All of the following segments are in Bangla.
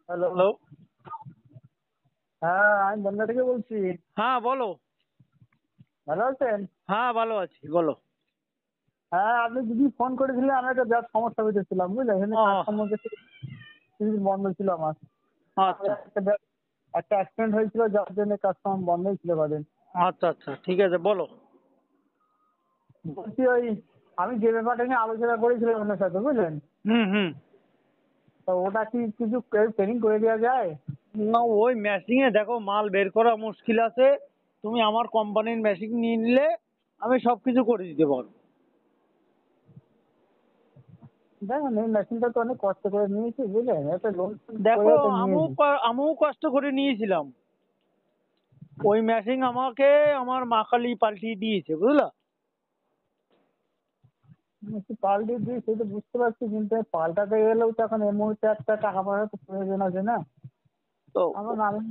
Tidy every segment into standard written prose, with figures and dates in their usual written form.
হ্যালো। হ্যালো। হ্যাঁ, আমি বনগা থেকে বলছি। হ্যাঁ বলো। ভালো আছেন? হ্যাঁ ভালো আছি, বলো। হ্যাঁ, আপনি দিদি ফোন করেছিলেন, আমি একটা বিরাট সমস্যার ভিতরে ছিলাম, বুঝলেন? এখানে ও কাজকর্ম কিছু বন্ধ ছিল আমার। আচ্ছা একটা অ্যাক্সিডেন্ট হয়েছিল, যার জন্য কাজকর্ম বন্ধই ছিল কদিন। আচ্ছা আচ্ছা, ঠিক আছে বলো। বলছি আমি যে ব্যাপারটা নিয়ে আলোচনা করেছিলাম আপনার সাথে, বুঝলেন? হুম হুম। তো ওটা কি কিছু ট্রেনিং করে দেওয়া যায়? না, ওই মেশিনে দেখো মাল বের করা মুশকিল আছে। তুমি আমার কোম্পানির মেশিন নিয়ে নিলে আমি সবকিছু করে দিতে পারবো। দেখুন, এই মেশিনটা তো অনেক কষ্ট করে নিয়েছি, বুঝলেন? একটা লোন করে দেখো, তো আমিও নিয়েছি। আমিও কষ্ট করে নিয়েছিলাম। ওই মেশিন আমাকে আমার মা কালী পাল্টিয়ে দিয়েছে, বুঝলা। একটু পাল্টে দিই, সে তো বুঝতে পারছি, কিন্তু পাল্টাতে গেলেও তো এখন এই মুহূর্তে একটা টাকা পয়সা তো প্রয়োজন আছে না? তো এখন আমি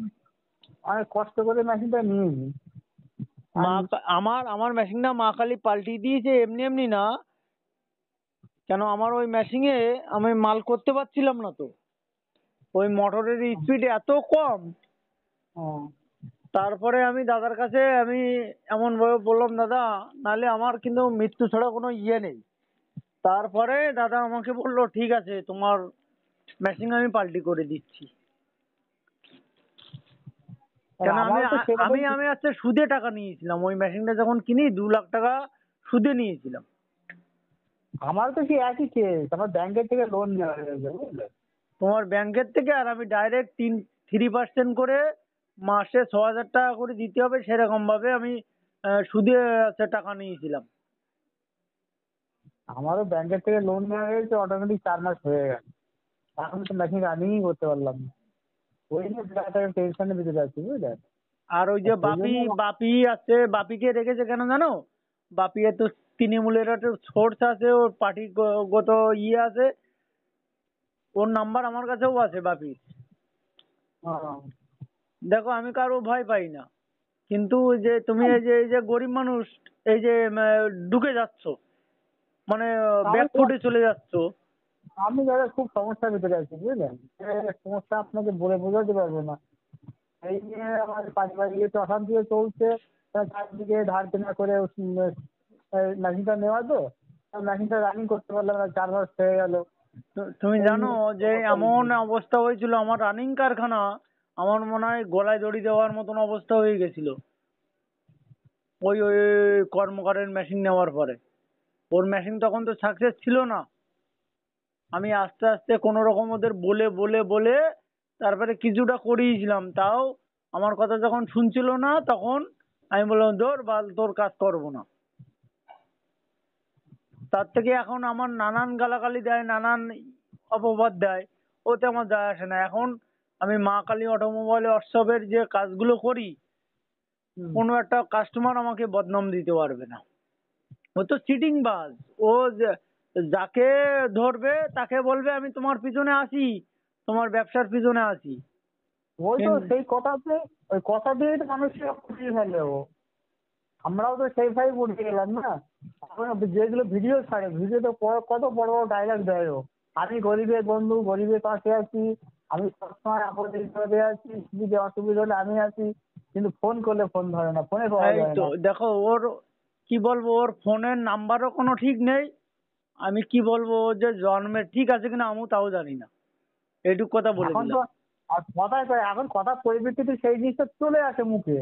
অনেক কষ্ট করে মেশিনটা নিয়েছি। আমার মেশিনটা মা কালী পাল্টিয়ে দিয়েছে, এমনি এমনি না। কেন, আমার ওই মেশিনে আমি মাল করতে পারছিলাম না তো। ওই মোটরের স্পিড এত কম। ও, তারপরে আমি দাদার কাছে আমি এমন ভাবে বললাম, দাদা নালে আমার কিন্তু মৃত্যু ছাড়া কোনো ইয়ে নেই। তারপরে দাদা আমাকে বললো, ঠিক আছে তোমার মেশিন আমি পাল্টি করে দিচ্ছি। আর কেন, আমি আমারও তো আমি সেরকম। আমি আজকে সুদে টাকা নিয়েছিলাম। ওই মেশিনটা যখন কিনি 2 লাখ টাকা সুদে নিয়েছিলাম। আমারও তো সেই একই কেস, আমার ব্যাংকের থেকে লোন নেওয়া হয়েছে, বুঝলে? তোমার ব্যাংকের থেকে, আর আমি ডাইরেক্ট 3% করে মাসে 6,000 টাকা করে দিতে হবে, সেরকম ভাবে আমি সুদে টাকা নিয়েছিলাম। আমারও ব্যাংকের থেকে লোন নেওয়া হয়েছে, অটোমেটিক 4 মাস হয়ে গেছে। এখন তো মেশিন রানিংই করতে পারলাম না। ওই নিয়ে বিরাট একটা টেনশনের ভিতরে আছি, বুঝলেন? আর ওই আর যে সেই বাপি জন্য বাপি আছে, বাপিকে রেখেছে কেন জানো? বাপি তো তৃণমূলের একটা সোর্স আছে, ওর পার্টিগত ইয়ে আছে। ওর নাম্বার আমার কাছেও আছে বাপির। আহ, দেখো, আমি কারো ভয় পাই না, কিন্তু যে তুমি এই যে গরিব মানুষ, এই যে ঢুকে যাচ্ছ, মানে আমি ব্যাকফুটে চলে যাচ্ছ। আমি দাদা খুব সমস্যার ভিতরে আছি, বুঝলেন? সমস্যা আপনাকে বলে বোঝাতে পারবো না। এই নিয়ে আমার পারিবারিক একটু অশান্তিও চলছে। চারদিকে ধার কেনা করে মেশিনটা নেওয়া তো, মেশিনটা রানিং করতে পারলাম না, 4 মাস হয়ে গেল। তুমি এই জানো নিয়ে যে সমস্যার এমন ভিতরে। অবস্থা হয়েছিল আমার রানিং কারখানা, আমার মনে হয় গলায় দড়ি দেওয়ার মতন অবস্থা হয়ে গেছিল। ওই ওই কর্মকারের মেশিন নেওয়ার পরে ওর মেশিন তখন তো সাকসেস ছিল না। আমি আস্তে আস্তে কোনো রকম ওদের বলে বলে বলে তারপরে কিছুটা করিয়েছিলাম, তাও আমার কথা যখন শুনছিল না, তখন আমি বললাম, ধর বাল, তোর কাজ করবো না। তার থেকে এখন আমার নানান গালাগালি দেয়, নানান অপবাদ দেয়, ওতে আমার যায় আসে না। এখন আমি মা কালী অটোমোবাইল ওয়ার্কশপের যে কাজগুলো করি, হুম। কোনো একটা কাস্টমার আমাকে বদনাম দিতে পারবে না। ও তো চিটিং বাজ। ও যাকে ধরবে তাকে বলবে, আমি তোমার পিছনে আছি, তোমার ব্যবসার পিছনে আছি। ওই তো কিন- সেই কথাতে, ওই কথা দিয়েই তো মানুষকে ফুটিয়ে ফেলে ও। আমরাও তো সেই ভাই পড়ে গেলাম না। এখন যেগুলো ভিডিও ছাড়ে, ভিডিওতে কত বড় বড় ডায়লগ দেয় ও। আমি গরিবের বন্ধু, গরিবের পাশে আছি, আমি সবসময় আপদে বিপদে আছি, যদি অসুবিধা হলে আমি আছি। কিন্তু ফোন করলে ফোন ধরে না, ফোনে পাওয়া এই যায় তো না। দেখো, ওর কি বলবো, ওর ফোনের নাম্বারও কোনো ঠিক নেই। আমি কি বলবো, ও যে জন্মের ঠিক আছে কিনা আমি তাও জানি না। এইটুক কথা বলে এখন তো দিলাম। আর কথায় কয়, এখন কথার পরিপ্রেক্ষিতে সেই জিনিসটা চলে আসে মুখে।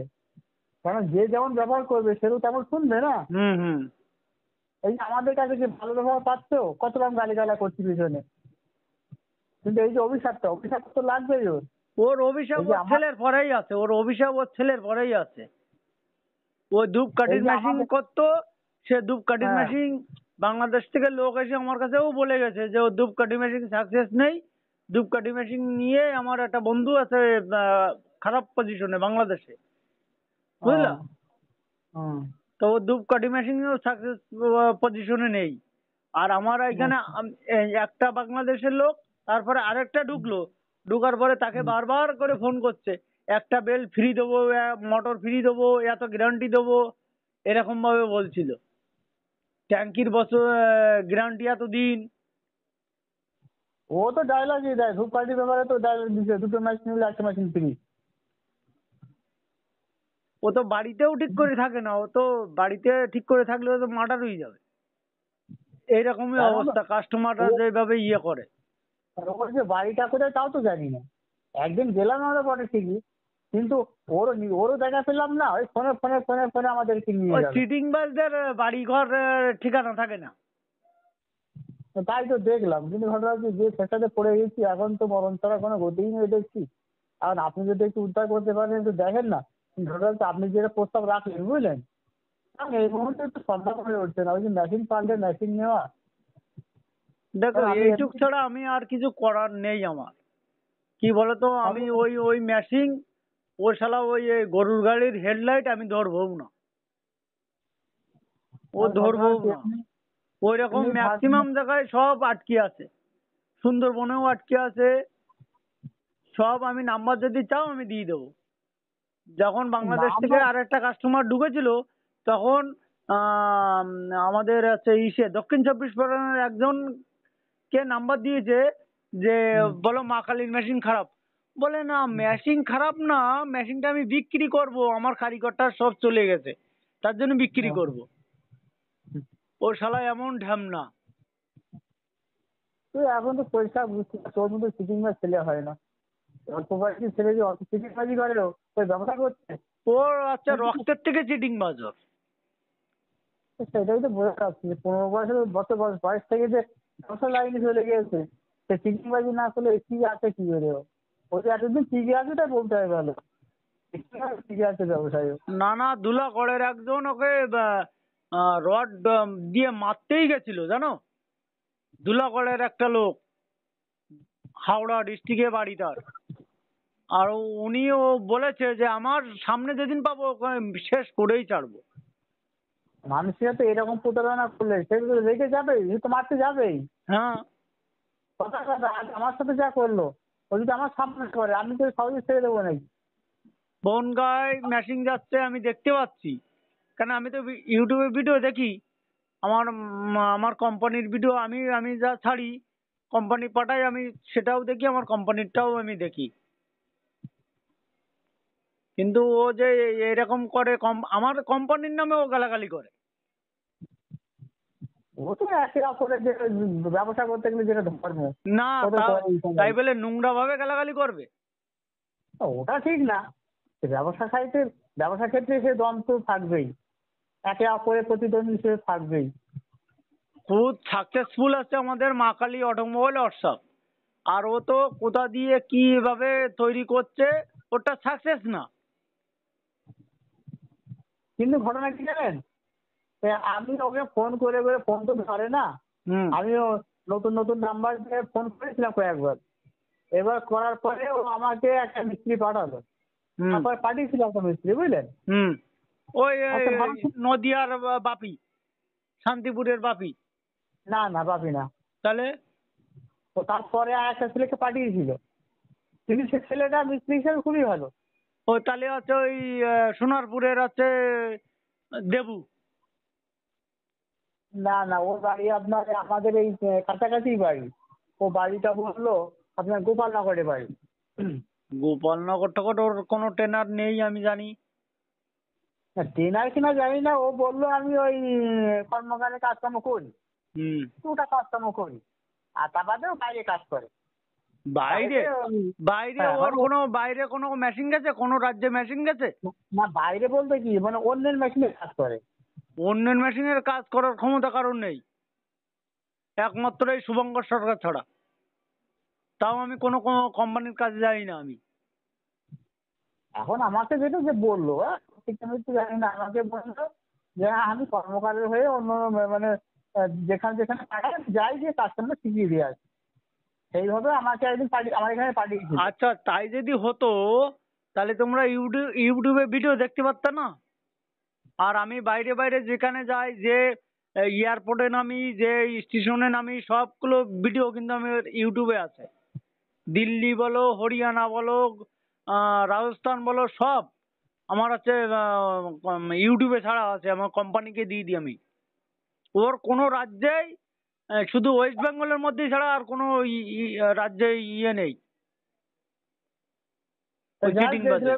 কারণ যে যেমন ব্যবহার করবে সে তো তেমন শুনবে না। হুম হুম। এই যে আমাদের কাছে যে ভালো ব্যবহার পাচ্ছ, কত রকম গালিগালা করছি পিছনে। কিন্তু এই যে অভিশাপটা, অভিশাপ তো লাগবেই ওর। ওর অভিশাপ এই যে ওর ছেলের পরেই আছে, ওর অভিশাপ ওর ছেলের পরেই আছে। ও এই ধূপকাঠির যে মেশিন আমাদের। করতো। সে ধূপকাঠির হ্যাঁ। মেশিন, বাংলাদেশ থেকে লোক এসে আমার কাছেও বলে গেছে যে ও ধূপকাঠি মেশিন সাকসেস নেই। ধূপকাঠি মেশিন নিয়ে আমার একটা বন্ধু আছে আহ, খারাপ পজিশনে বাংলাদেশে, বুঝলা। ও। হুম। তো ও ধূপকাঠি মেশিনও সাকসেস পজিশনে নেই। আর আমার এখানে আচ্ছা। এই একটা বাংলাদেশের লোক, তারপরে আরেকটা ঢুকলো। ঢুকার পরে তাকে হুম। বারবার করে ফোন করছে, একটা বেল্ট ফ্রি দেবো, মোটর ফ্রি দেবো, এত গ্যারান্টি দেবো, এরকম ভাবে বলছিল। ট্যাঙ্কির বছর গ্যারান্টি এত দিন। ও তো ডায়লগই দেয়, ধূপকাঠির ব্যাপারে তো ডায়লগ দিচ্ছে, 2টো মেশিন নিলে 1টা মেশিন ফ্রি। ও তো বাড়িতেও ঠিক করে থাকে না, ও তো বাড়িতে ঠিক করে থাকলে ও তো মার্ডার হয়ে যাবে। এইরকমই এখন অবস্থা, কাস্টমাররা ও যেভাবে ইয়ে করে। ওর যে বাড়িটা কোথায় তাও তো জানি না। একদিন গেলাম আমরা বটে ঠিকই, কিন্তু ওরও দেখা পেলাম না। ওই ফোনে ফোনে ফোনে ফোনে আমাদেরকে নিয়ে ওই গেল। চিটিংবাজদের বাড়ি ঘর ঠিকানা থাকে না। তাই তো দেখলাম, কিন্তু ঘটনা হচ্ছে যে ফেসাতে পড়ে গেছি, এখন তো মরণ ছাড়া কোনো গতিই নেই দেখছি। আর আপনি যদি একটু উদ্ধার করতে পারেন একটু দেখেন না। ঘটনা হচ্ছে আপনি যেটা প্রস্তাব রাখলেন বুঝলেন, কারণ এই মুহূর্তে একটু সন্ধ্যা করে উঠছে না, ওই যে মেশিন পাল্টে মেশিন নেওয়া। দেখো, কারণ আমি এইটুক এমনি ছাড়া আমি আর কিছু করার নেই আমার। কি বলতো, আমি আমি ওই ওই মেশিন, ও শালা ওই এই গরুর গাড়ির হেডলাইট আমি ধরবও না, ও আমি ঘটনা ধরবও হচ্ছে না। ওই রকম এমনি ম্যাক্সিমাম জায়গায় সব আটকে আছে, সুন্দরবনেও আটকে আছে সব। আমি নাম্বার যদি চাও আমি দিয়ে দেবো। যখন বাংলাদেশ থেকে নাম্বার আর একটা কাস্টমার ঢুকেছিল, তখন আম, আমাদের আছে দক্ষিণ 24 পরগনার একজন কে নাম্বার দিয়েছে যে বলো মা কালীর মেশিন খারাপ। বলে না, মেশিন খারাপ না, মেশিনটা আমি বিক্রি করব, আমার কারিগরটা সব চলে গেছে, তার জন্য বিক্রি করব। ও শালা এমন ঢ্যামনা। তুই এখন তো পয়সা বুঝছিস, তোর মতো সিটিং বা ছেলে হয় না। অল্প বয়সী ছেলে যে অত সিটিং বাজি করে, ওই ব্যবসা করছে। ওর আচ্ছা রক্তের থেকে চিটিং বাজর। সেটাই তো বোঝা যাচ্ছে যে 15 বছর বয়স থেকে যে ব্যবসা লাইনে চলে গিয়েছে, সে চিটিং বাজি না করলে কি আছে কি করে ও? ও যে এতদিন টিকে আছে তাই বলতে হবে ভালো, টিকে আছে ব্যবসায়। নানা ধুলাগড়ের একজন ওকে রড দিয়ে মারতেই গেছিল জানো, ধুলাগড়ের একটা লোক, হাওড়া ডিস্ট্রিক্টে বাড়ি তার। আর উনিও বলেছে যে আমার সামনে যেদিন পাবো ওকে শেষ করেই ছাড়বো। মানুষের তো এরকম প্রতারণা করলে সে তো রেগে যাবেই, সে তো মারতে যাবেই। হ্যাঁ, কথা কথা আজ আমার সাথে যা করলো, ও যদি আমার সামনে করে আমি তো সহজে ছেড়ে দেবো নাকি? বনগাঁয় মেশিন যাচ্ছে আমি দেখতে পাচ্ছি, কেন আমি তো ইউটিউবে ভিডিও দেখি। আমার কোম্পানির ভিডিও আমি আমি যা ছাড়ি, কোম্পানি পাঠাই, আমি সেটাও দেখি, আমার কোম্পানিরটাও আমি দেখি। কিন্তু ও যে এরকম করে, আমার কোম্পানির নামে ও গালাগালি করে। ও তো একে অপরের যে ব্যবসা করতে গেলে যেটা ধর্ম, না, ও তো তা করেই তাই সবাই। বলে নোংরা ভাবে গালাগালি করবে? ওটা ঠিক না। সে ব্যবসা ক্ষেত্রে সে দম তো থাকবেই, একে অপরের প্রতিদ্বন্দ্বী সে থাকবেই। খুব সাকসেসফুল আছে আমাদের মা কালী অটোমোবাইল ওয়ার্কশপ। আর ও তো কোথা দিয়ে কিভাবে তৈরি করছে, ওটা সাকসেস না। কিন্তু ঘটনা কি জানেন, আমি ওকে ফোন করে করে, ফোন তো ধরে না। হুম, আমিও নতুন নতুন নাম্বার দিয়ে ফোন করেছিলাম কয়েকবার। এবার করার পরে ও আমাকে একটা মিস্ত্রি পাঠালো। হুম, তারপরে পাঠিয়েছিল একটা মিস্ত্রি বুঝলেন। হুম। ওই আচ্ছা ভালো। নদিয়ার বাপি, শান্তিপুরের বাপি। না না পাবি না। তাহলে ও তারপরে আর একটা ছেলেকে পাঠিয়েছিল, কিন্তু সে ছেলেটা মিস্ত্রি হিসেবে খুবই ভালো। ও তাহলে হচ্ছে ওই সোনারপুরের আছে দেবু। না না, ওর বাড়ি আপনার আমাদের এই কাছাকাছি বাড়ি। ও বাড়িটা বললো আপনার গোপালনগরে বাড়ি। গোপালনগর টগর ওর কোনো ট্রেনার নেই আমি জানি। না ট্রেনার কিনা জানি না, ও বললো আমি ওই কর্মকারে কাজকর্ম করি, হুম। টুকটাক কাজকর্ম করি। আর তার বাদেও বাইরে কাজ করে। বাইরে? বাইরে বাইরে হ্যাঁ ওর মানে কোনো বাইরে কোনো মেশিন গেছে, কোনো রাজ্যে মেশিন গেছে? না বাইরে বলতে কি মানে অন্যের মেশিনে কাজ করে। অন্যের মেশিনের কাজ করার ক্ষমতা কারণ নেই, একমাত্র এই শুভঙ্কর সরকার ছাড়া। তাও আমি কোনো কোনো কোম্পানির কাজে যাই না আমি। এখন আমাকে যেটা যে বললো, ঠিক আমি তো জানি না, আমাকে বললো যে হ্যাঁ, আমি কর্মকারের হয়ে অন্য মানে যেখানে যেখানে পাঠায় যাই, যে কাজটা শিখিয়ে দিয়ে আসি। সেইভাবে আমাকে একদিন আমার এখানে পাঠিয়েছিল। আচ্ছা, তাই যদি হতো তাহলে তোমরা ইউটিউবে ভিডিও দেখতে পারতে না? আর আমি বাইরে বাইরে যেখানে যাই, যে এয়ারপোর্টে নামি, যে স্টেশনে নামি, সবগুলো ভিডিও কিন্তু আমি ইউটিউবে আছে। দিল্লি বলো, হরিয়ানা বলো, রাজস্থান বলো, সব আমার আছে ইউটিউবে ছাড়া আছে, আমার কোম্পানিকে দিয়ে দিই আমি। ওর কোনো রাজ্যেই শুধু ওয়েস্ট বেঙ্গলের মধ্যেই ছাড়া আর কোনো রাজ্যে নেই তা ওই চিটিং বাজে।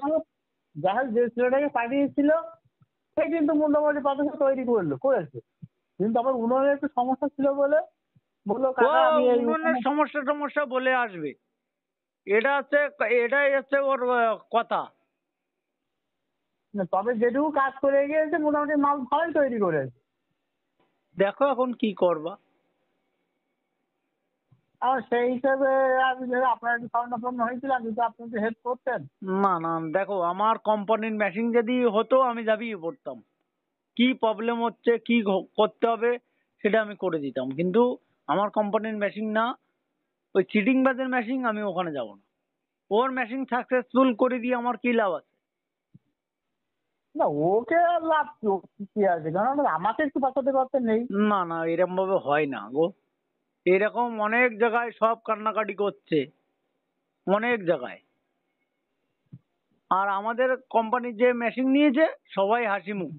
যাই হোক যে ছেলেটাকে পাঠিয়েছিল সে কিন্তু মোটামুটি পাতাসা তৈরি করেছে, কিন্তু আমার উনুনের একটু সমস্যা ছিল বলে বললো ও কাকা আমি এই উনুনের সমস্যা টমস্যা বলে আসবে, এটাই হচ্ছে ওর কথা। তবে যেটুকু কাজ করে গিয়েছে মোটামুটি মাল ভালোই তৈরি করেছে। দেখো এখন কি করবা। আর সেই হিসাবে আমি যদি আপনার একটু স্বর্ণাপন্ন হয়েছিলাম যদি আপনি একটু হেল্প করতেন। না না, দেখো আমার কোম্পানির মেশিন যদি হতো আমি ঝাঁপিয়ে পড়তাম, কি প্রবলেম হচ্ছে কি করতে হবে সেটা আমি করে দিতাম, কিন্তু আমার কোম্পানির মেশিন না, ওই চিটিং বাজের মেশিন, আমি ওখানে যাব না। ওর মেশিন সাকসেসফুল করে দিয়ে আমার কি লাভ আছে? না ওকে আর লাভ কি আছে, কারণ আমাকে একটু বাঁচাতে পারতেন নেই। না না, এরকম ভাবে হয় না গো। এরকম অনেক জায়গায় সব কান্নাকাটি করছে, অনেক জায়গায়। আর আমাদের কোম্পানির যে মেশিন নিয়েছে সবাই হাসি মুখ,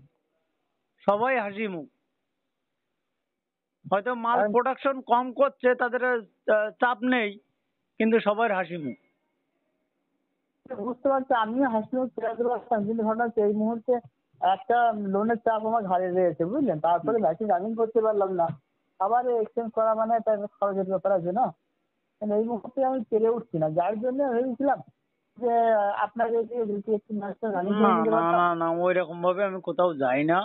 সবাই হাসি মুখ। হয়তো মাল আর প্রোডাকশন কম করছে, তাদের চাপ নেই, কিন্তু সবার হাসি মুখ। বুঝতে পারছি, আমিও হাসিমুখ ফেরাতে পারতাম, কিন্তু ঘটনা হচ্ছে এই মুহূর্তে একটা লোনের চাপ আমার ঘাড়ে রয়েছে বুঝলেন, তারপরে মেশিন রানিং করতে পারলাম না, আবার এক্সচেঞ্জ করা মানে তার খরচের ব্যাপার আছে না। এই মুহূর্তে আমি পেরে উঠছি না, যার জন্য ভেবেছিলাম যে আপনাকে দিয়ে যদি একটু ম্যাচটা রানিং না করে নিতে না পারতাম। না না, ওই রকম ভাবে আমি কোথাও যাই না।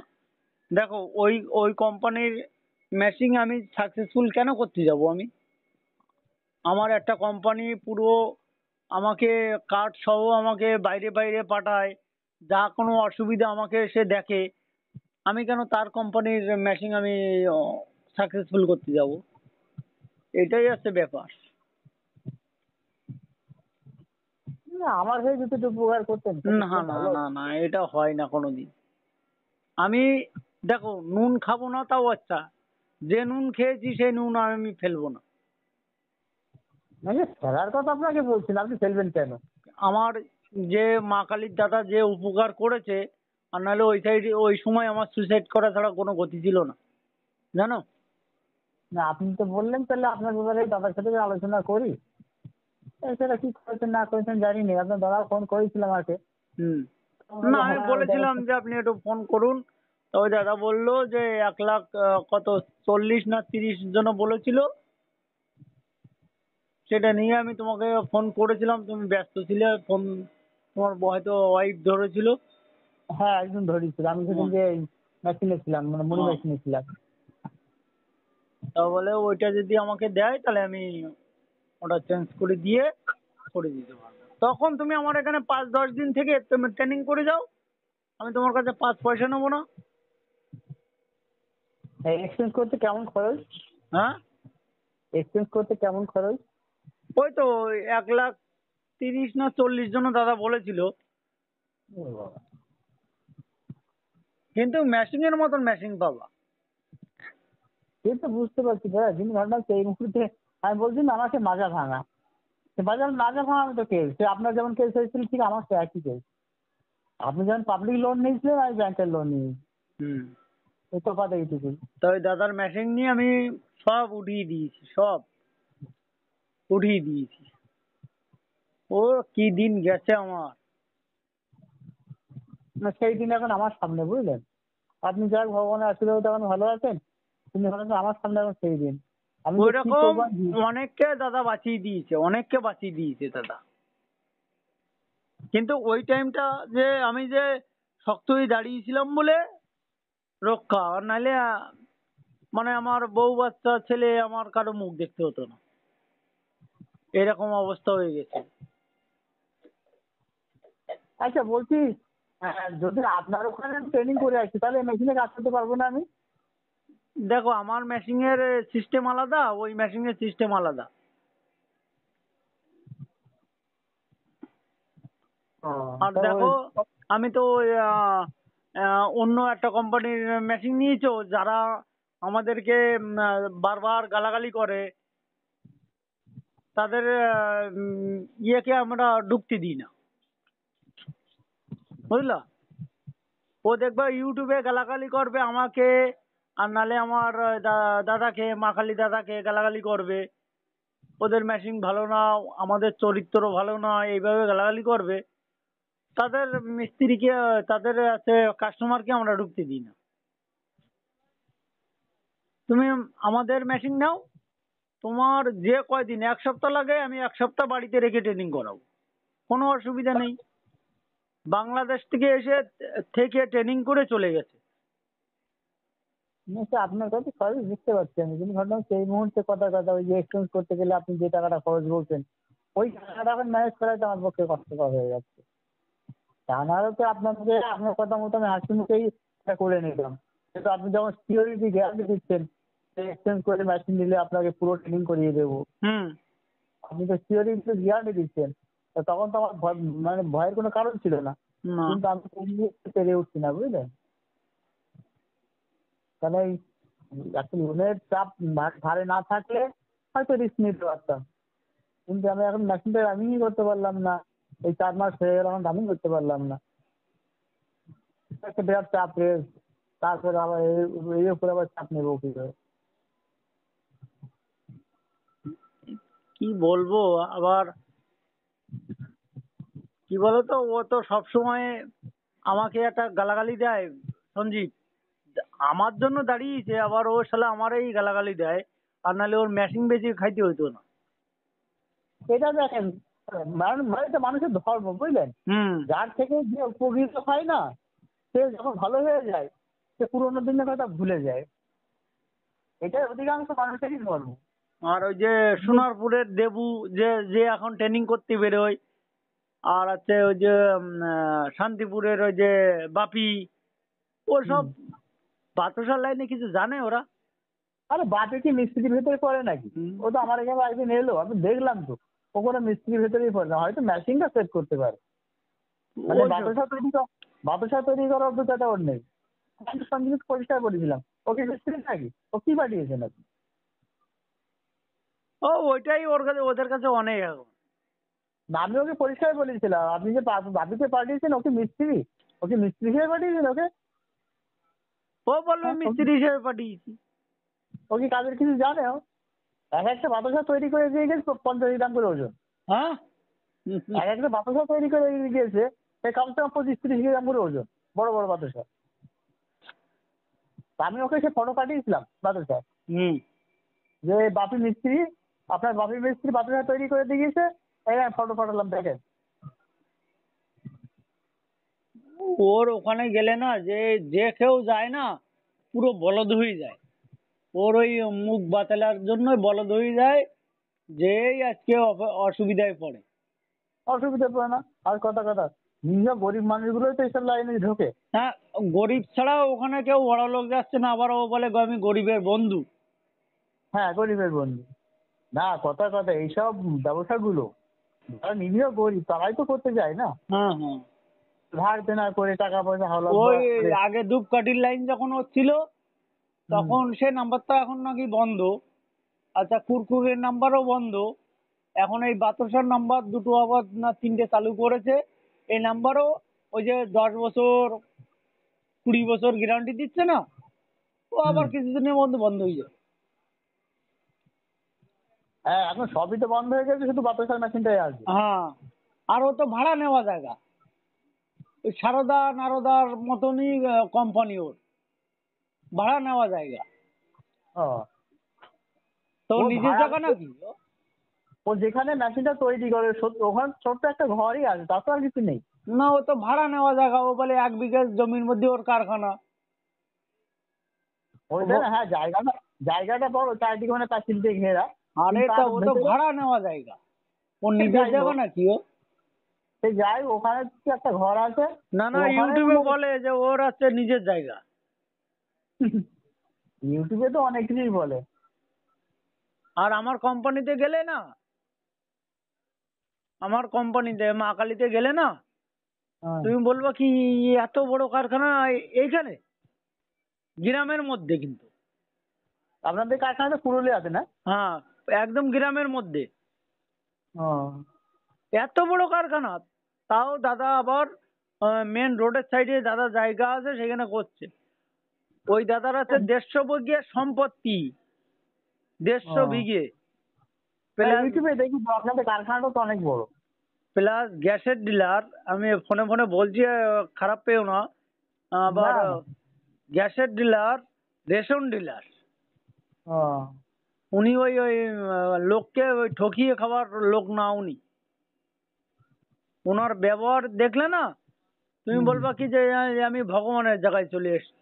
দেখো ওই ওই কোম্পানির মেশিন আমি সাকসেসফুল কেন করতে যাব আমি? আমার একটা কোম্পানি পুরো আমাকে কার্ড সহ আমাকে বাইরে বাইরে পাঠায়, যা কোনো অসুবিধা আমাকে সে দেখে, আমি কেন তার কোম্পানির মেশিন আমি সাকসেসফুল করতে যাব? এটাই হচ্ছে ব্যাপার। না আমার হয়ে যদি একটু উপকার করতেন সেটা না খুব না ভালো না হতো। না, এটা হয় না কোনোদিন। আমি দেখো নুন খাবো না তাও আচ্ছা, যে নুন খেয়েছি সেই নুন আমি ফেলবো না। মানে ফেরার কথা আপনাকে বলছেন, আপনি ফেলবেন কেন? আমার যে মা কালীর দাদা যে উপকার করেছে, আর নাহলে ওই সাইডে ওই সময় আমার সুইসাইড করা ছাড়া কোনো গতি ছিল না, জানো। না আপনি তো বললেন, তাহলে আপনার ব্যাপারে দাদার সাথে আলোচনা করি। সেটা কি করেছেন না করেছেন জানি না, আপনার দাদা ফোন করেছিল আমাকে। হুম। না, বললো, আমি হ্যাঁ ওই বলেছিলাম যে আপনি একটু ফোন করুন। তো ওই দাদা বললো যে 1 লাখ কত 40 না 30 জন বলেছিল, সেটা নিয়ে আমি তোমাকে ফোন করেছিলাম, তুমি ব্যস্ত ছিলে, ফোন তোমার হয়তো ওয়াইফ ধরেছিল। হ্যাঁ একদম ধরেছিল, আমি সেদিন হুম, যে মেশিনে ছিলাম, মানে মুড়ি হ্যাঁ। মেশিনে ছিলাম। তা বলে ওইটা যদি আমাকে দেয় তাহলে আমি ওটা চেঞ্জ করে দিয়ে করে দিতে পারবো। তখন তুমি আমার এখানে 5-10 দিন থেকে তুমি ট্রেনিং করে যাও, আমি তোমার কাছে 5 পয়সা নেবো না। এক্সচেঞ্জ করতে কেমন খরচ? হ্যাঁ, এক্সচেঞ্জ করতে কেমন খরচ? ওই তো 1 লাখ 30 না 40 জন দাদা বলেছিল, ও বাবা। কিন্তু মেশিনের মতন মেশিন পাবা। সে তো বুঝতে পারছি দাদা, কিন্তু ঘটনা হচ্ছে এই মুহূর্তে আমি বলছি না আমাকে মাজা ভাঙা, সে বাজার মাজা ভাঙা আমি তো কেস, সে আপনার যেমন কেস হয়েছিল ঠিক আমার তো একই কেস। আপনি যেমন পাবলিক লোন নিয়েছিলেন আমি ব্যাংকের লোন নিয়েছি, হুম। এই তফাৎ এইটুকুই। তো ওই দাদার মেশিন নিয়ে আমি সব উঠিয়ে দিয়েছি, সব উঠিয়ে দিয়েছি। ও কি দিন গেছে আমার। না সেই দিন এখন আমার সামনে বুঝলেন, আপনি যাক ভগবানের আশীর্বাদ এখন ভালো আছেন, কিন্তু ঘটনা আমার সামনে এখন সেই দিন, আমি ওই যে কি রকম করবো অনেককে দাদা বাঁচিয়ে দিয়েছে, অনেককে বাঁচিয়ে দিয়েছে দাদা। কিন্তু ওই টাইমটা যে আমি যে শক্ত হয়ে দাঁড়িয়েছিলাম বলে রক্ষা, আর নাহলে মানে আমার বউ বাচ্চা ছেলে আমার কারো মুখ দেখতে হতো না, এরকম অবস্থা হয়ে গেছে। আচ্ছা বলছি, যদি আপনার ওখানে ট্রেনিং করে আসি তাহলে মেশিনে কাজ করতে পারবো না আমি? দেখো আমার মেশিনের সিস্টেম আলাদা, ওই মেশিনের সিস্টেম আলাদা। ও, আর তা ওই দেখো আমি তো ওই, অন্য একটা কোম্পানির মেশিন নিয়েছো যারা আমাদেরকে বারবার গালাগালি করে, তাদের ইয়েকে আমরা ঢুকতে দিই না, বুঝলা। ও দেখবে ইউটিউবে গালাগালি করবে আমাকে, আর নালে আমার দাদাকে, মাখালি দাদাকে গালাগালি করবে, ওদের মেশিন ভালো না, আমাদের চরিত্র ভালো না, এইভাবে গালাগালি করবে। তাদের মিস্ত্রিকে, তাদের আছে কাস্টমারকে আমরা ঢুকতে দিই না। তুমি আমাদের মেশিন নাও, তোমার যে কয়দিন, 1 সপ্তাহ লাগে, আমি 1 সপ্তাহ বাড়িতে রেখে ট্রেনিং করাবো, কোনো অসুবিধা নেই। বাংলাদেশ থেকে এসে ট্রেনিং করে চলে গেছে। না স্যার, আপনার কথা সবই বুঝতে পারছি আমি, কিন্তু ঘটনা হচ্ছে এই মুহূর্তে কথা ওই যে এক্সচেঞ্জ করতে গেলে আপনি যে টাকাটা খরচ বলছেন, ওই টাকাটা এখন ম্যানেজ করাটা আমার পক্ষে কষ্টকর হয়ে যাচ্ছে। তা নাহলে তো আপনাকে আপনার কথা মতো আমি হাসি মুখেই এটা করে নিতাম। কিন্তু আপনি যখন সিওরিটি গ্যারান্টি দিচ্ছেন এক্সচেঞ্জ করে মেশিন নিলে আপনাকে পুরো ট্রেনিং করিয়ে দেবো, হুম। আপনি তো সিওরিটি গ্যারান্টি দিচ্ছেন, তো তখন তো আমার মানে ভয়ের কোনো কারণ ছিল না। না। কিন্তু আমি পেরে উঠছি না, বুঝলেন? তাহলে একটা লোনের চাপ ঘাড়ে না থাকলে হয়তো রিস্ক নিতে পারতাম, কিন্তু আমি এখন মেশিনটা রানিংই করতে পারলাম না। এই 4 মাস হয়ে গেল এখন রানিং করতে পারলাম না, একটা বিরাট চাপ রেস। তারপরে আবার এই উপরে আবার চাপ নেবো কি করে? কি বলবো আবার, কি বলতো, ও তো সবসময় আমাকে একটা গালাগালি দেয়, সঞ্জীব। আমার জন্য দাঁড়িয়েছে, আবার ও শালা আমারই গালাগালি দেয়। আর নাহলে ওর মেশিন বেচে খাইতে হইতো না। এটা দেখেন, মানে এটা মানুষের ধর্ম, বুঝলেন? হুম। যার থেকে যে উপকৃত হয় না, সে যখন ভালো হয়ে যায় সে পুরোনো দিনের কথা ভুলে যায়। এটাই অধিকাংশ মানুষেরই ধর্ম। আর ওই যে সোনারপুরের দেবু, যে যে এখন ট্রেনিং করতে বেরোয়, আর আছে ওই যে শান্তিপুরের ওই যে বাপি, হুম। ওসব বাতাসার লাইনে কিছু জানে ওরা? আরে বাপে কি মিস্ত্রির ভেতরে পড়ে নাকি? হুম। ও তো আমার এখানে একদিন এলো, আমি দেখলাম তো ও কোনো মিস্ত্রির ভেতরেই পড়ে না, হয়তো মেশিনটা সেট করতে পারে। মানে ওইসব। বাতাসা তৈরি করার অভিজ্ঞতা ওর নেই। আমি তো সঞ্জীব পরিষ্কার বলেছিলাম, ও কি মিস্ত্রি নাকি? ও কি পাঠিয়েছে নাকি? ও, ওইটাই ওর কাছে, ওদের কাছে অনেক এখন। না, আমি ওকে পরিষ্কার বলেছিলাম, আপনি যে বাপিকে পাঠিয়েছেন ও কি মিস্ত্রি? ও কি মিস্ত্রি হিসেবে পাঠিয়েছেন ওকে? ও বলবে হ্যাঁ, মিস্ত্রি হিসেবে পাঠিয়েছি। ও কি কাজের কিছু জানে? ও এক একটা বাতাসা তৈরি করে দিয়ে গেছে 50 গ্রাম করে ওজন। হ্যাঁ। এক একটা বাতাসা তৈরি করে দিয়ে গিয়েছে সে কমসে কম 25-30 গ্রাম করে ওজন, বড় বড় বাতাসা। তা আমি ওকে সে ফটো পাঠিয়েছিলাম বাতাসা, হুম। যে বাপি মিস্ত্রি, আপনার বাপি মিস্ত্রি বাতাসা তৈরি করে দিয়ে গিয়েছে, এই ফটো পাঠালাম দেখেন। ওর ওখানে গেলে না, যে যে কেউ যায় না, পুরো বলদ হয়ে যায়। ওর ওই মুখ বাতালার জন্য বলদ হয়ে যায়, যেই আজকে অসুবিধায় পড়ে। অসুবিধা পড়ে না। আর কথা নিজ গরিব মানুষগুলোই তো এইসব লাইনে ঢোকে। হ্যাঁ। গরিব ছাড়া ওখানে কেউ বড় লোক যাচ্ছে না, আবার ও বলে আমি গরিবের বন্ধু। হ্যাঁ, গরিবের বন্ধু। না, কথা এইসব ব্যবসাগুলো যারা নিরীহ গরিব তারাই তো করতে যায় না, হ্যাঁ, হ্যাঁ। ধার দেনা করে টাকা পয়সা হাওলাত ওই দেওয়া করে। আগে ধূপকাঠির লাইন যখন হচ্ছিল, হুম। তখন সে নাম্বারটা এখন নাকি বন্ধ। আচ্ছা, কুরকুরের নাম্বারও বন্ধ। এখন এই বাতাসার নাম্বার দুটো আবার না তিনটে চালু করেছে। এই নাম্বারও ওই যে 10 বছর 20 বছর গ্যারান্টি দিচ্ছে না, ও হুম। আবার কিছুদিনের মধ্যে বন্ধ হয়ে যাবে। হ্যাঁ, এখন সবই তো বন্ধ হয়ে গেছে, শুধু বাতাসার মেশিনটাই আছে। হ্যাঁ। আর ও তো ভাড়া নেওয়া জায়গা, ওই সারদা নারদার মতনই কোম্পানি ওর, ভাড়া নেওয়া জায়গা। ও, তো ও নিজের ভাড়া, জায়গা নাকি? ও যেখানে মেশিনটা তৈরি করে ওখানে ছোট্ট একটা ঘরই আছে, তার তো আর কিছু নেই। না, ও তো ভাড়া নেওয়া জায়গা। ও বলে 1 বিঘা জমির মধ্যে ওর কারখানা। ওইটা না, হ্যাঁ, জায়গাটা বড়, চারিদিকে মানে পাঁচিল দিয়ে ঘেরা, আরে কিন্তু তা তার ও তো ভেতরে ভাড়া নেওয়া জায়গা, ওর সে নিজের যাই জায়গা হোক, নাকি ও? সে যাই হোক, ওখানে কি একটা ঘর আছে, না, না, ওখানে ইউটিউবে বলে যে ওর আছে নিজের জায়গা। ইউটিউবে তো অনেক কিছুই বলে। আর আমার কোম্পানিতে গেলে না, আমার কোম্পানিতে মা কালীতে গেলে না, হ্যাঁ। তুমি বলবা কি এত বড় কারখানা এইখানে, গ্রামের মধ্যে কিন্তু। আপনাদের কারখানা তো পুরুলিয়াতে না? হ্যাঁ, একদম গ্রামের মধ্যে ও, এত বড় কারখানা। তাও দাদা আবার মেন রোডের সাইডে দাদা জায়গা আছে, সেখানে করছে। ওই দাদার আছে 150 বিঘে সম্পত্তি, 150 বিঘে, প্লাস ইউটিউবে দেখি তো আপনাদের কারখানাটা তো অনেক বড়। প্লাস গ্যাসের ডিলার। আমি ফোনে ফোনে বলছি, খারাপ পেও না। আবার না না। গ্যাসের ডিলার, রেশন ডিলার। ও উনি ওই ওই লোককে ওই ঠকিয়ে খাওয়ার লোক না উনি। ওনার ব্যবহার দেখলে না তুমি হুম। বলবা কি যে আমি ভগবানের জায়গায় চলে এসেছি।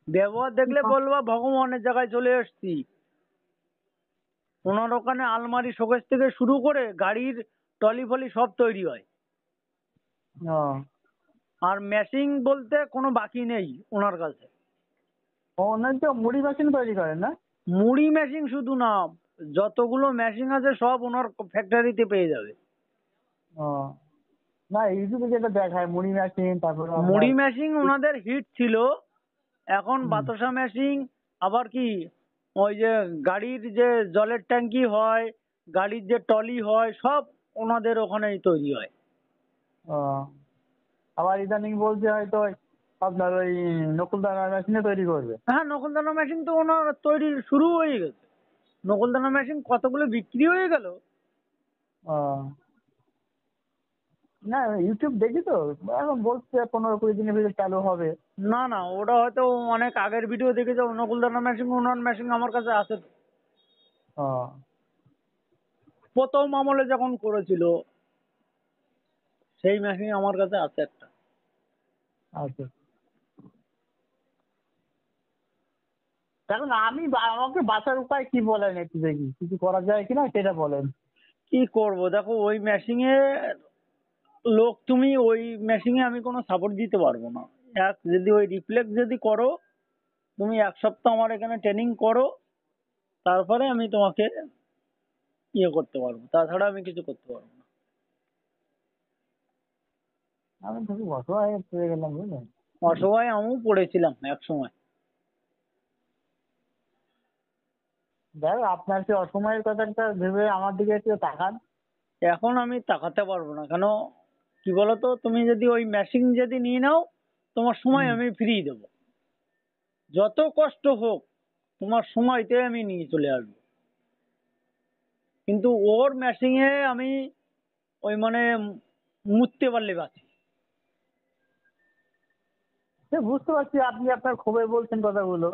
ব্যবহার দেখলে বলবা ভগবানের জায়গায় চলে এসেছি। ওনার ওখানে আলমারি শোকেস থেকে শুরু করে গাড়ির টলি ফলি সব তৈরি হয়। ও আর মেশিন বলতে কোনো বাকি নেই ওনার কাছে। ওনার তো মুড়ি মেশিন তৈরি করেন না? মুড়ি মেশিন শুধু না, যতগুলো মেশিন আছে সব ওনার ফ্যাক্টরিতে পেয়ে যাবে। ও না, ইউটিউবে যেটা দেখায় মুড়ি মেশিন, তারপরে আপনার মুড়ি মেশিন ওনাদের হিট ছিল। এখন হুম। বাতাসা মেশিন, আবার কি ওই যে গাড়ির যে জলের ট্যাঙ্কি হয়, গাড়ির যে টলি হয়, সব ওনাদের ওখানেই তৈরি হয়। ও আবার ইদানিং বলছে হয়তো আপনার ওই নকুলদানার মেশিনে তৈরি করবে। হ্যাঁ, নকলদানা মেশিন তো ওনার তৈরি শুরু হয়ে গেছে। নকলদানা মেশিন কতগুলো বিক্রি হয়ে গেল। ও না, ইউটিউব দেখি তো, এখন বলছে 15-20 দিনের ভিতরে চালু হবে। না না, ওটা হয়তো অনেক আগের ভিডিও দেখেছে। নকলদানা মেশিন, ওনার মেশিন আমার কাছে আছে তো। ও প্রথম আমলে যখন করেছিল সেই মেশিন আমার কাছে আছে একটা। আচ্ছা। এখন আমাকে বাঁচার উপায় কি বলেন, একটু দেখি কিছু করা যায় কিনা সেটা বলেন। কি করব, দেখো ওই মেশিনে লোক, তুমি ওই মেশিনে আমি কোনো সাপোর্ট দিতে পারবো না। যদি ওই রিফ্লেক্স যদি করো, তুমি 1 সপ্তাহ আমার এখানে ট্রেনিং করো, তারপরে আমি তোমাকে ইয়ে করতে পারবো, তাছাড়া আমি কিছু করতে পারবো না। আমি তো খুব অসহায় হয়ে গেলাম, বুঝলেন। অসহায় আমিও পড়েছিলাম এক সময়। দেখো আপনার সেই অসময়ের কথাটা ভেবে আমার দিকে একটু তাকান। এখন আমি তাকাতে পারবো না, কেন কি বলতো, তুমি যদি ওই মেশিন যদি নিয়ে নাও, তোমার সময় হুম। আমি ফিরিয়ে দেবো। যত কষ্ট হোক, তোমার সময়তে আমি নিয়ে চলে আসবো। কিন্তু ওর মেশিনে আমি ওই মানে মুততে পারলে বাঁচি। সে বুঝতে পারছি আপনি আপনার ক্ষোভে বলছেন কথাগুলো।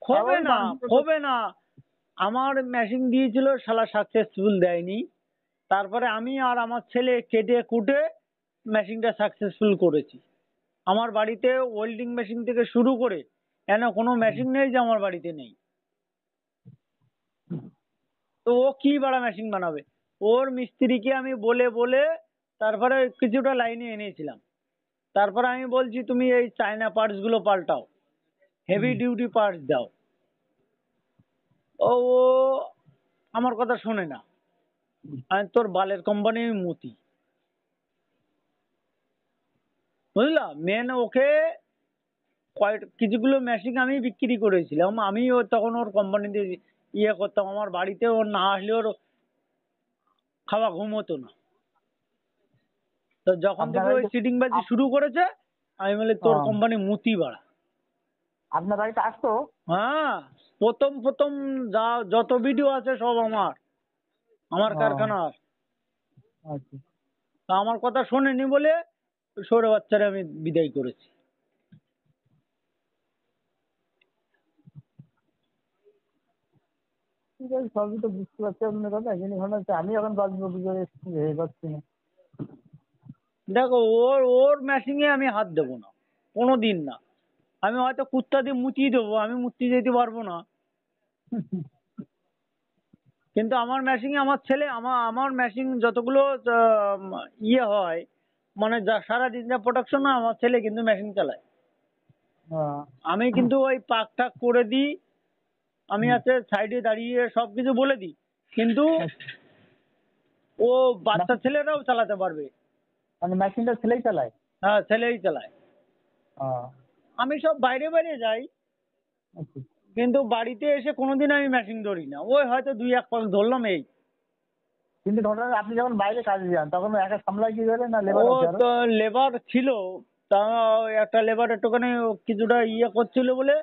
হবে স্বাভাবিক, না, মানুষের তো। হবে না। আমার মেশিন দিয়েছিল, শালা সাকসেসফুল দেয়নি। তারপরে আমি আর আমার ছেলে কেটে কুটে মেশিনটা সাকসেসফুল করেছি। আমার বাড়িতে ওয়েল্ডিং মেশিন থেকে শুরু করে এন কোনো মেশিন নেই যে আমার বাড়িতে নেই। তো ও কি বাড়া মেশিন বানাবে? ওর মিস্ত্রিকে আমি বলে বলে তারপরে কিছুটা লাইনে এনেছিলাম। তারপরে আমি বলছি তুমি এই চায়না পার্টস গুলো পাল্টাও, হেভি হুম। ডিউটি পার্টস দাও। ও ও আমার কথা শোনে না। আমি তোর বালের কোম্পানি আমি মতি, বুঝলা। মেন ওকে কিছুগুলো মেশিন আমি বিক্রি করেছিলাম। আমি তখন ওর কোম্পানিতে ইয়ে করতাম। আমার বাড়িতে ওর না আসলে ওর খাওয়া ঘুম হতো না। তো যখন আপনার থেকে ওই বাড়িতে সিটিং বাজি শুরু করেছে, আমি বলি তোর আহ, কোম্পানি মুতি বাড়া। আপনার বাড়িতে আসতো? হ্যাঁ, প্রথম প্রথম যা যত ভিডিও আছে সব আমার, আমার ও কারখানার। আচ্ছা। তা আমার কথা শোনেনি বলে সৌরে বাচ্চারা আমি বিদায় করেছি। ঠিক আছে, সবই তো বুঝতে পারছি আপনার কথা, কিন্তু মনে হচ্ছে আমি এখন বাঁচবো কি করে ভেবে পাচ্ছি না। দেখো, ওর ওর মেশিনে আমি হাত দেবো না, কোনো দিন না। আমি হয়তো কুত্তা দিয়ে মুতিয়ে দেবো, আমি মুততে যেতে পারবো না। কিন্তু আমার মেশিনে আমার ছেলে, আমার মেশিন যতগুলো ইয়ে হয়, মানে যা সারাদিন যা প্রোডাকশন হয়, আমার ছেলে কিন্তু মেশিন চালায়। আহ, আমি কিন্তু ওই পাক টাক করে দিই, আমি হুম। আছে সাইডে দাঁড়িয়ে সবকিছু বলে দিই। কিন্তু আচ্ছা। ও বাচ্চা ছেলেরাও চালাতে পারবে। মানে মেশিনটা ছেলেই চালায়? হ্যাঁ, ছেলেই চালায়। আহ, আমি সব বাইরে বাইরে যাই, আচ্ছা। কিন্তু বাড়িতে এসে কোনোদিন আমি মেশিন ধরি না। ওই হয়তো 2-1 পাক ধরলাম এই। কিন্তু ঘটনা আপনি যখন বাইরে কাজে যান তখন ও একা সামলায় কি করে, না ও লেবার আছে আরো? তো লেবার ছিল, তা একটা লেবার একটুখানি কিছুটা ইয়ে করছিল বলে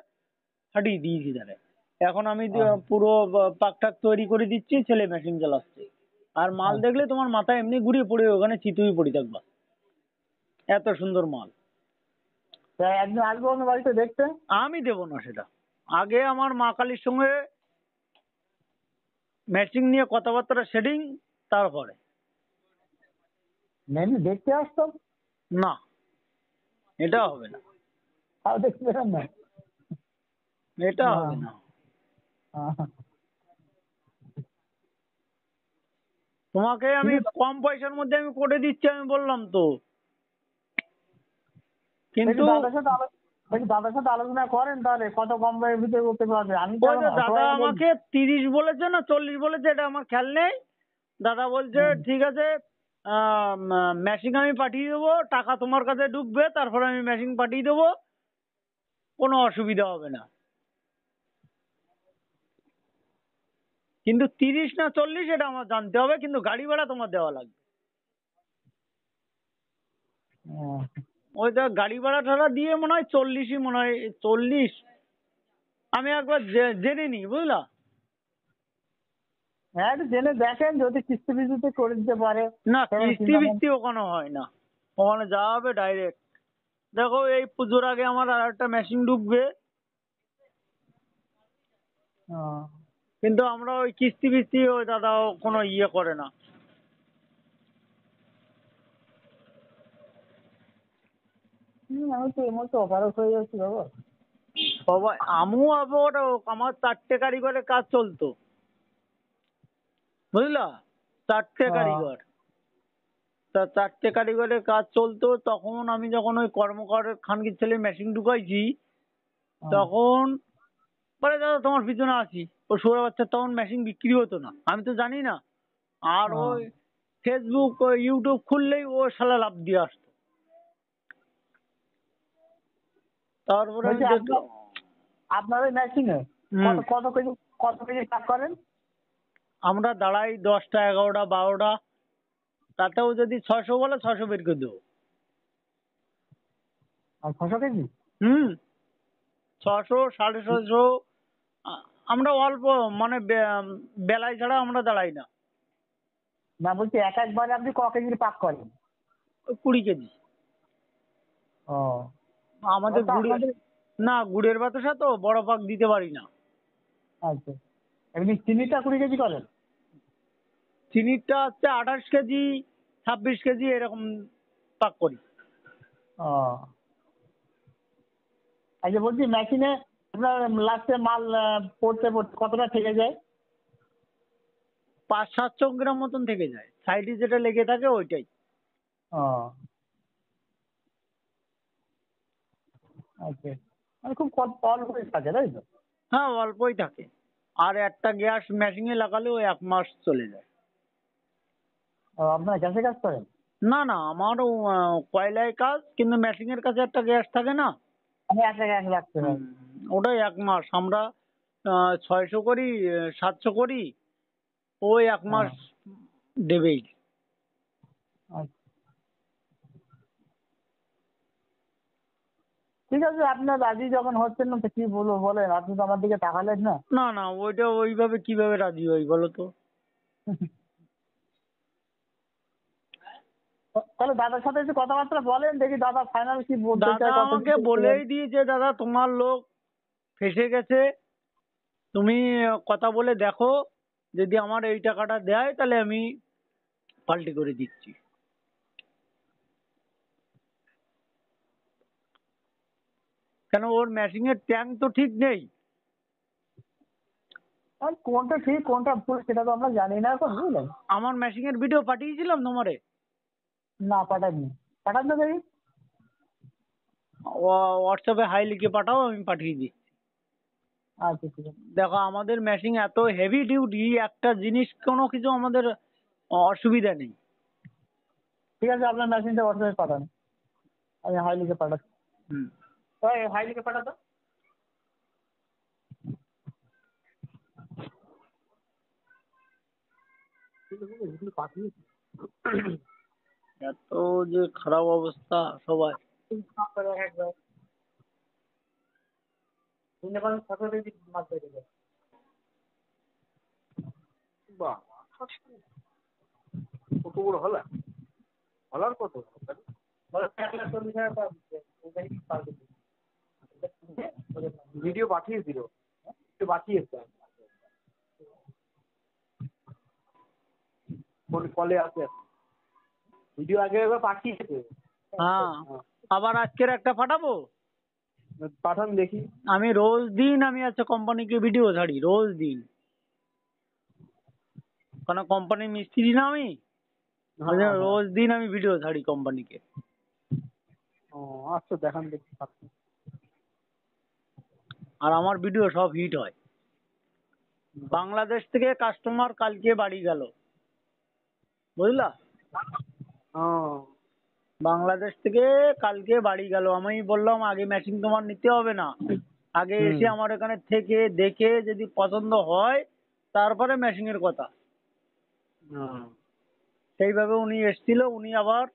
ফাটিয়ে দিয়েছি তাহলে। এখন আমি পুরো পাকটাক তৈরি করে দিচ্ছি, ছেলে মেশিন চালাচ্ছে। আর মাল দেখলে তোমার মাথা এমনি ঘুরিয়ে পড়ে ওখানে চিতুই পড়ে থাকবা, এত সুন্দর মাল। একদিন আসবো আপনার বাড়িতে দেখতে। আমি দেবো না সেটা, আগে আমার মা কালীর সঙ্গে ম্যাচিং নিয়ে কথাবার্তা সেটিং, তারপরে। এমনি দেখতে আসতাম, না, এটা হবে না, তাও দেখতে পেলাম না। এটা হবে না। আহ, তোমাকে আমি কম পয়সার মধ্যে আমি করে দিচ্ছি, আমি বললাম তো। দেখি কিন্তু দাদার সাথে আলোচনা করেন তাহলে কত কম দামের ভিতরে করতে পারবে। আমি তো ওই এখন যে দাদা অসহায় লোক। আমাকে 30 বলেছে না 40 বলেছে, এটা আমার খেয়াল নেই। দাদা বলছে হুম। ঠিক আছে, মেশিন আমি পাঠিয়ে দেবো, টাকা তোমার কাছে ঢুকবে, তারপরে আমি মেশিন পাঠিয়ে দেবো, কোনো অসুবিধা হবে না। কিন্তু 30 না 40 এটা আমার জানতে হবে, কিন্তু গাড়ি ভাড়া তোমার দেওয়া লাগবে। আহ, ওই তো গাড়ি ভাড়া টাড়া দিয়ে মনে হয় 40ই, মনে হয় 40। আমি একবার জেনে নিই, বুঝলা। হ্যাঁ একটু জেনে দেখেন, যদি কিস্তি ফিস্তিতে করে দিতে পারে। না, তখন কিস্তি চিন্তা ভাবনা- ফিস্তি ওখানে হয় না, ওখানে যাওয়া হবে ডাইরেক্ট। দেখো এই পুজোর আগে আমার আর একটা মেশিন ঢুকবে, আহ, কিন্তু আমরা ওই কিস্তি ফিস্তি ওই দাদা কোনো ইয়ে করে না। আমি তো এই মুহূর্তে অপারক হয়ে যাচ্ছি বাবা। সবাই আমিও আবার আমার 4টে কারিগরের কাজ চলতো, বুঝলা, 4টে আহ, কারিগর। তা 4টে কারিগরের কাজ চলতো, তখন আমি যখন ওই কর্মকারের খানকির ছেলে মেশিন ঢুকাইছি, আহ, তখন বলে দাদা তোমার পিছনে আছি। ও শুয়োর বাচ্চা, তখন মেশিন বিক্রি হতো না, আমি তো জানি না। আর আহ। ওই ফেসবুক ও ইউটিউব খুললেই ও শালা লাভ দিয়ে আসতো। তারপরে আমি বলছি দেখলাম। আপনার ওই মেশিনে হুম, কত কেজি কাজ করেন? আমরা দাঁড়াই 10টা 11টা 12টা, তাতেও যদি 600 বলে 600 বের করে দেবো। আর 600 কেজি? হুম, 600 650। আমরা অল্প, মানে বেলায় ছাড়া আমরা দাঁড়াই না। না বলছি একবারে আপনি কেজির পাক করেন? ওই 20 কেজি। ও, আমাদের তো গুড়ে, আপনাদের। না গুড়ের বাতাসা তো বড় পাক দিতে পারি না। আচ্ছা, এমনি চিনিটা 20 কেজি করেন? চিনিরটা হচ্ছে 28 কেজি 26 কেজি এরকম পাক করি। ও আচ্ছা, বলছি মেশিনে আপনার লাস্টে মাল পড়তে পড়তে কতটা থেকে যায়? 500-700 গ্রাম মতন থেকে যায়, সাইডে যেটা লেগে থাকে ওইটাই। ও আচ্ছা, মানে খুব অল্পই থাকে তাই তো? হ্যাঁ, অল্পই থাকে। আর একটা গ্যাস মেশিনে লাগালেও 1 মাস চলে যায়। ও, আপনারা গ্যাসে কাজ করেন? না না, আমারও কয়লায় কাজ, কিন্তু মেশিনের কাছে একটা গ্যাস থাকে না। আমি একটা গ্যাস রাখতে হয়। হুম, ওটাই 1 মাস আমরা 600 করি, 700 করি, ওই 1 মাস ও দেবেই। আচ্ছা, ঠিক আছে, আপনার রাজি যখন হচ্ছেন না তো কি বলবো বলেন, আপনি তো আমার দিকে তাকালেন না। না না, ওইটা ওইভাবে কিভাবে রাজি হই বলো তো। তাহলে দাদার সাথে একটু কথাবার্তা বলেন, দেখি দাদা ফাইনাল কি বলতে দাদা চায়, কত কি আমাকে করতে বলেই পারে। দিয়েছে, দাদা তোমার লোক ফেসে গেছে, তুমি কথা বলে দেখো, যদি আমার এই টাকাটা দেয় তাহলে আমি পাল্টি করে দিচ্ছি। কেন, ওর মেশিনের ট্যাঙ্ক তো ঠিক নেই। আর কোনটা ঠিক কোনটা ভুল সেটা তো আমরা জানি না এখন, বুঝলেন। আমার মেশিনের ভিডিও পাঠিয়েছিলাম তোমারে। না পাঠাননি, পাঠান তো দেখি। হোয়াটসঅ্যাপে হাই লিখে পাঠাও, আমি পাঠিয়ে দিই। আচ্ছা ঠিক আছে। দেখো আমাদের মেশিন এত হেভি ডিউটি, একটা জিনিস কোনো কিছু আমাদের অসুবিধা নেই। ঠিক আছে, আপনার মেশিনটা হোয়াটসঅ্যাপে পাঠান, আমি হাই লিখে পাঠাচ্ছি। হুম। ওই হাই লিখে পাঠাতো। এত যে খারাপ অবস্থা সবাই। বাহ, কত বড় হলা, হলার কত ভিডিও পাঠিয়েছিল, একটু পাঠিয়েছে কলে আছে, ভিডিও আগে একবার পাঠিয়েছে। হ্যাঁ, আবার আজকের একটা পাঠাবো। পাঠান দেখি। আমি রোজ দিন আমি আজকে কোম্পানিকে ভিডিও ছাড়ি, রোজ দিন। কারণ কোম্পানির মিস্ত্রি না আমি, ওই জন্য রোজ দিন আমি ভিডিও ছাড়ি কোম্পানিকে। ও আচ্ছা, দেখান দেখি। আর আমার ভিডিও সব হিট হয়। বাংলাদেশ থেকে কাস্টমার কালকে বাড়ি গেল, বুঝলা? বাংলাদেশ থেকে কালকে বাড়ি গেল। আমি বললাম আগে মেশিন তোমার নিতে হবে না, আগে এসে আমার এখানে থেকে দেখে যদি পছন্দ হয় তারপরে মেশিনের কথা। সেইভাবে উনি এসেছিল। উনি আবার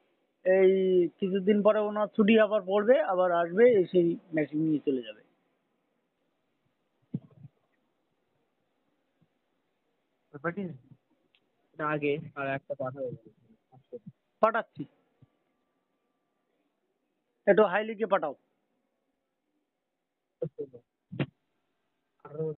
এই কিছুদিন পরে ওনার ছুটি আবার পড়বে, আবার আসবে, এসে মেশিন নিয়ে চলে যাবে। আগে আর একটা পাঠাবো, পাঠাচ্ছি, একটু হাই লিখে পাঠাও।